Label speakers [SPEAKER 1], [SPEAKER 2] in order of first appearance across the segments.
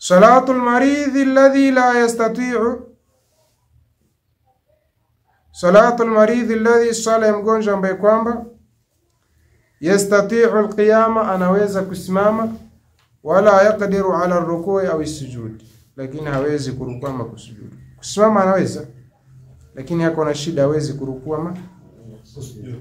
[SPEAKER 1] Salatul maridhi alladhi la yastati'u, salatul maridhi alladhi, sala ya mgonjwa ambaye kwamba yastati'u alqiyama, anaweza kusimama, wala yaqdiru ala rukui au sujud, lakini hawezi kurukua ama kusujudu. Kusimama anaweza, lakini yako na shida, hawezi kurukua ama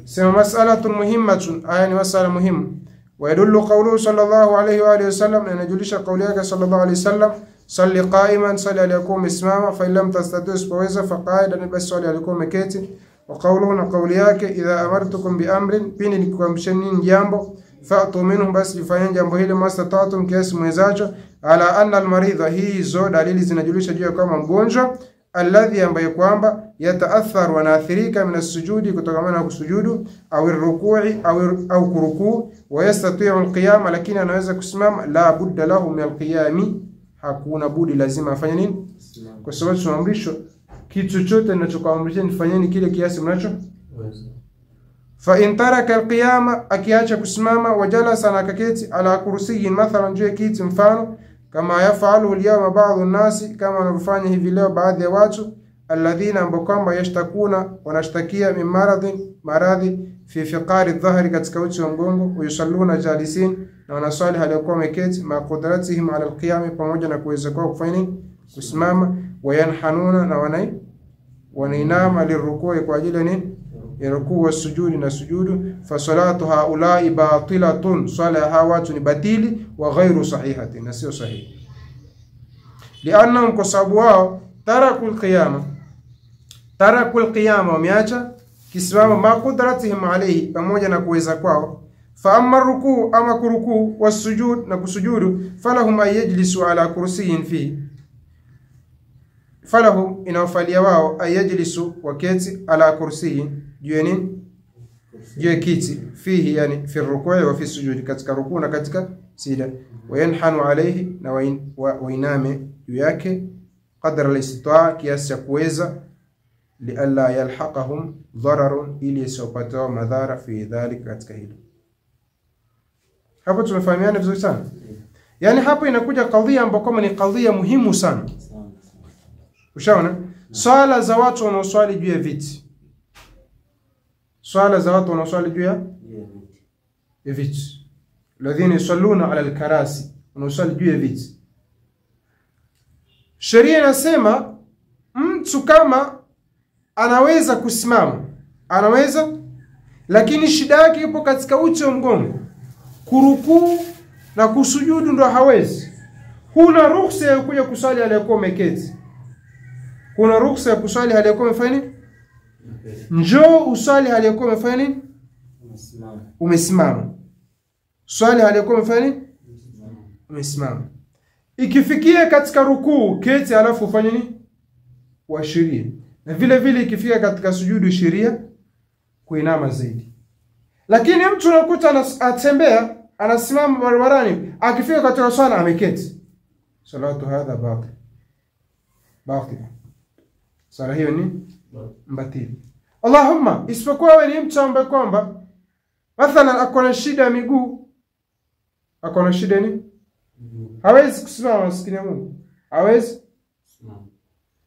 [SPEAKER 1] sema. Mas'alatun muhimmatun, aya ni mas'ala muhimu. Wa yadullu qawluhu sallallahu alayhi wa alihi wasallam, anajulisha kauli yake sallallahu alayhi wasallam, salli qa'iman, sali aliyekuwa umesimama, fa illam tastati' usipoweza fa qa'idan, basi sali aliyekuwa umeketi. Wa qawluhu, na kauli yake, idha amartukum bi amrin, pindi nikikwamsheni jambo, fa'tu minhu, basi lifanyeni jambo hili mastata'tum, kiasi mwezacho. Ala anna almaridha, hizo dalili zinajulisha juu ya kama mgonjwa, alladhi, ambaye kwamba yataathar, wanaathirika, min as-sujudi, kutokana na kusujudu, au ar-ruku'i, au kurukuu, wa yastati'u al-qiyama, lakini anaweza kusimama, la budda lahu min al-qiyami, hakuna budi, lazima afanye nini? Kwa sababu tunaamrishwa kitu chochote ninachokuamrisha nifanyeni kile kiasi mnacho. Fa in taraka al-qiyama, akiacha kusimama, wajalasa, na akaketi, ala kursiyin, mathalan, juu ya kiti, mfano kama yafalu al-yawma ba'dhu an-nasi, kama wanafanya hivi leo baadhi ya watu, alladhina, ambao kwamba yashtakuna, wanashtakia, min maradhi fi fiqari dhahri, katika uti wa mgongo, uyusalluna jalisin, na wanaswali hali yakuwa wameketi, ma qudratihim ala al-qiyam, pamoja na kuweza kwao kufanya nini? Kusimama. Wayanhanuna, na wanainama, lirukui, kwa ajili ya nini? Ya rukuu wa sujudi, na sujudu. Fa salatu haulai batilatun, swala ya hawa watu ni batili, wa ghairu sahihatin, na sio sahihi. Liannahum, kwa sababu wao, tarakul qiyama, wameacha kisimama, ma qudratihim alayhi, pamoja na kuweza kwao. Fa amma rukuu, ama kurukuu, wasujud, na kusujudu, falahum ay yajlisu ala kursiyin fi, falahum, inawafalia wao, ay yajlisu, waketi, ala kursiyin, juu ya nini? Juu ya kiti, fihi, yani fi rukui wa fi sujudi, katika rukuu na katika sida. Wayanhanu alayhi, na wainame juu yake, qadra al-istita'a, kiasi cha kuweza, lialla yalhaqahum dhararun, ili isipatao madhara, fi dhalika, katika hilo. Hapo tumefahamiana vizuri sana. Yani hapo inakuja kadhia ambayo kama ni kadhia muhimu sana. Ushaona? Swala za watu wanaoswali juu ya viti. Swala za watu wanaoswali juu ya viti. Alladhina yusalluna ala al-karasi, wanaoswali juu ya viti. Sheria inasema mtu kama anaweza kusimama, anaweza, lakini shida yake ipo katika uti wa mgongo, kurukuu na kusujudu ndo hawezi. Huna ruhusa ya kuja kusali aliyekuwa umeketi. Kuna ruhusa ya kusali aliyekuwa umefanya nini? Njoo usali aliyekuwa umefanya nini? Umesimama. Swali aliyekuwa umefanya nini? Umesimama. Ikifikia katika rukuu, keti, alafu ufanye nini? Uashirie. Na vile vile ikifika katika sujudu, sheria kuinama zaidi. Lakini mtu unakuta atembea, anasimama barabarani, akifika katika swala ameketi, salatu hadha batil. Sala hiyo ni mbatili. Allahumma, isipokuwa wewe ni mtu ambaye kwamba mathalan akona shida ya miguu, akona shida ni hawezi kusimama, maskini ya Mungu, hawezi.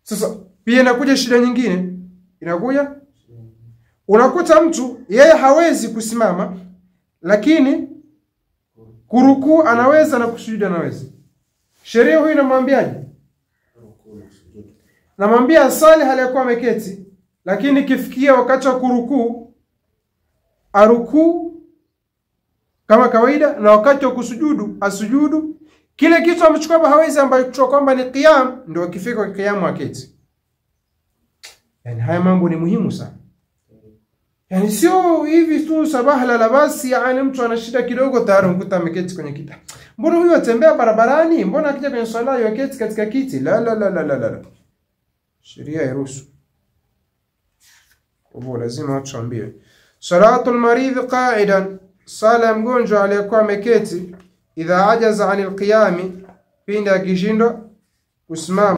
[SPEAKER 1] Sasa pia inakuja shida nyingine, inakuja unakuta mtu yeye hawezi kusimama, lakini kurukuu anaweza na kusujudu anaweza. Sheria huyu inamwambiaje? Namwambia asali hali yakuwa ameketi, lakini kifikia wakati wa kurukuu, arukuu kama kawaida, na wakati wa kusujudu asujudu. Kile kitu amechukua hawezi, ambayo kutoka kwamba ni qiyam, ndio akifika kwa qiyam aketi. Yani haya mambo ni muhimu sana. Yani sio hivi tu sabaha la basi, yani mtu ana shida kidogo tayari mkuta ameketi kwenye kiti. Mbona huyu atembea barabarani? Mbona akija kwenye swala yaketi katika kiti? La. Sheria iruhusu. Kwa lazima watu waambiwe. Salatul maridh qa'idan, sala ya mgonjwa aliyekuwa ameketi, idha ajaza 'anil qiyami, pindi akishindwa kusimama.